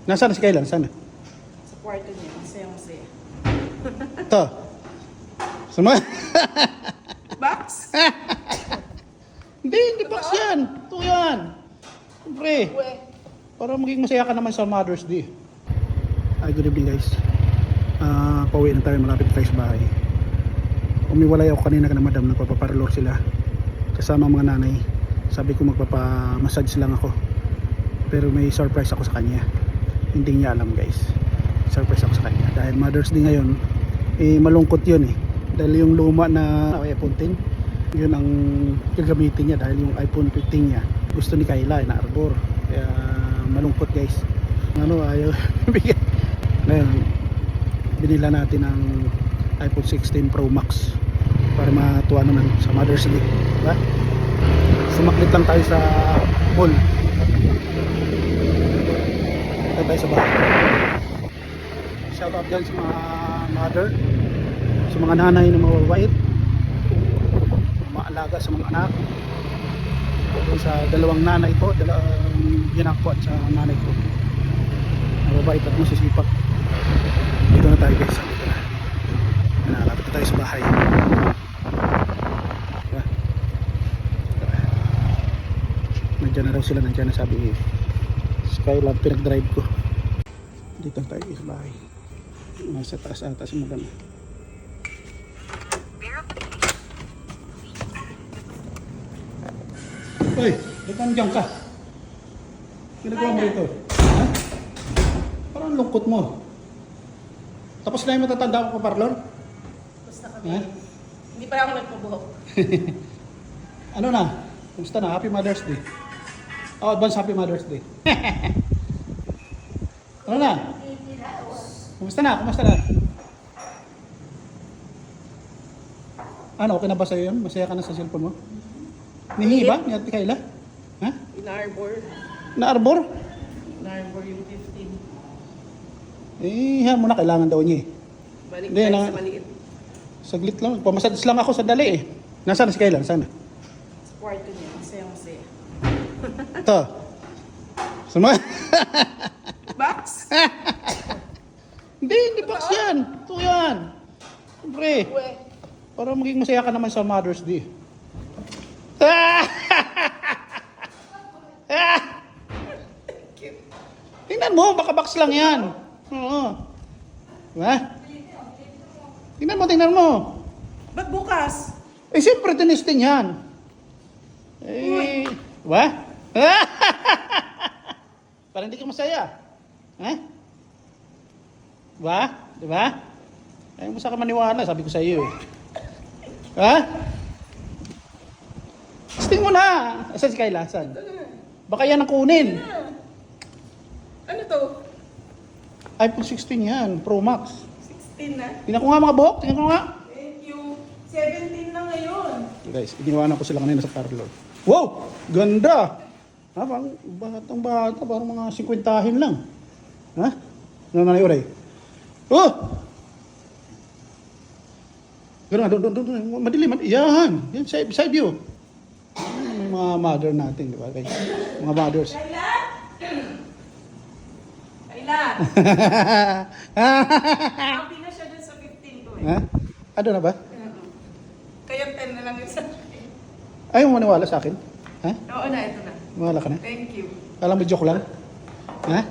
Nasaan si Kayla? Nasaan na? Sa kwarto niya, masaya-masaya. Ito. Suma? Box? Hindi box yan. Ito yan. Siyempre. Uwe. Para maging masaya ka naman sa Mother's Day. Hi, good evening guys. Pauwi na tayo, malapit tayo sa bahay. Umiwalay ako kanina ka na madam, nagpapaparlor sila. Kasama ang mga nanay. Sabi ko magpapamassage lang ako. Pero may surprise ako sa kanya. Hindi niya alam guys. Surprise ako sa kanya. Dahil Mother's Day ngayon, malungkot yun eh. Dahil yung luma na iPhone 10, yun ang gagamitin niya. Dahil yung iPhone 15 niya, gusto ni Kayla, na-arbor. Kaya malungkot guys. Ayaw bigyan. Ngayon, binila natin ang iPhone 16 Pro Max para matuwa naman sa Mother's Day, diba? Sumaklit lang tayo sa mall. Ito tayo sa bahay. Shout out dyan sa mga mother, sa mga nanay na mababait, maalaga sa mga anak. Sa dalawang nanay ko, dalawang ginak ko at sa nanay ko, mababait at masisipag. Dito na tayo guys. Nalapit na tayo sa bahay. Nandiyan na raw sila, nandiyan na sabi Skylab, pinag-drive ko. Dito na tayo sa bahay. Nasa taas ata si madam. Uy, ba't nandiyan ka? Ginagawa mo rito? Ha? Parang lungkot mo. Tapos na yung matatanda ko pa parlor? Tapos na kami. Ha? Hindi pa ako nagpabuhok. Ano na? Kumusta na? Happy Mother's Day. Oh, advance Happy Mother's Day. Ano na? Kumusta na? Kumusta na? Ano, okay na ba sa'yo yun? Masaya ka na sa cellphone mo? Nihingi ba? Ni Ate Kayla? Ha? In-arbor. Na-arbor? In-arbor yung 15. Yan mo na, kailangan daw niya eh. Balik Hindi, tayo na- sa maliit. Saglit lang. Pamasads lang ako sandali eh. Nasaan na si Kayla? Nasaan na? Sa kwarto niya, masaya-masaya. Ito. Suma? Box? Hindi box yan. Ito yan. Siyempre. Uwe. Para maging masaya ka naman sa Mother's Day. Tingnan mo, baka box lang yan. Oo. Diba? Tingnan mo. Ba't bukas? Eh, siyempre, tinistin yan. Eh, diba? Para hindi ka masaya. Eh? Diba? Diba? Ayaw mo sa maniwala, sabi ko sa iyo eh. Ha? Testing mo na. Asan si Kayla? Asan? Baka yan ang kunin. Ano to? iPhone 16 yan, Pro Max. 16 na? Tingnan ko nga mga buhok, tingnan ko nga. Thank you. 17 na ngayon. Guys, iniwanan ko sila kanina sa parlor. Wow! Ganda! Ha, parang batang bata, parang mga 50-hin lang. Ha? Ano na yung oray? Oh! Gano'n, doon. Madilim. Yan, side view. May mga mother natin, di ba guys? Mga mothers. Kayla? Kayla? Happy na siya dun sa 15 ko eh. Ha? Ano na ba? Kaya 10 na lang yung sa akin. Ayaw mo maniwala sa akin? Ha? Oo na, ito na. Maniwala ka na? Thank you. Alam mo, joke lang? Ha?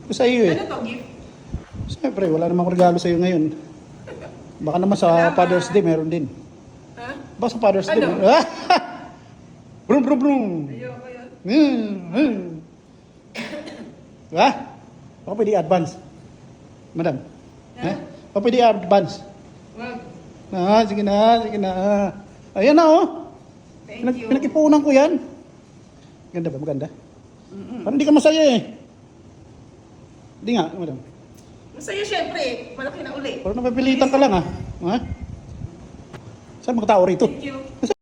Ito sa iyo eh. Ano to, gift? Siyempre, wala namang regalo sa iyo ngayon. Baka naman sa Salamat. Father's Day meron din. Ha? Baka sa Father's Day Ano? meron. Brum, brum, brum. Ayoko yun. Ha? Baka pwede advance. Madam. Ha? Baka pwede advance. Wag. Sige na. Ayan na oh. Thank you. Pinakipunan ko yan. Ganda ba? Maganda? Parang hindi ka masaya eh. Hindi nga, madam. Masaya syempre. Malaki na uli. Parang napapilitan ka lang ah. Ha? Saan mga tao rito? Thank you.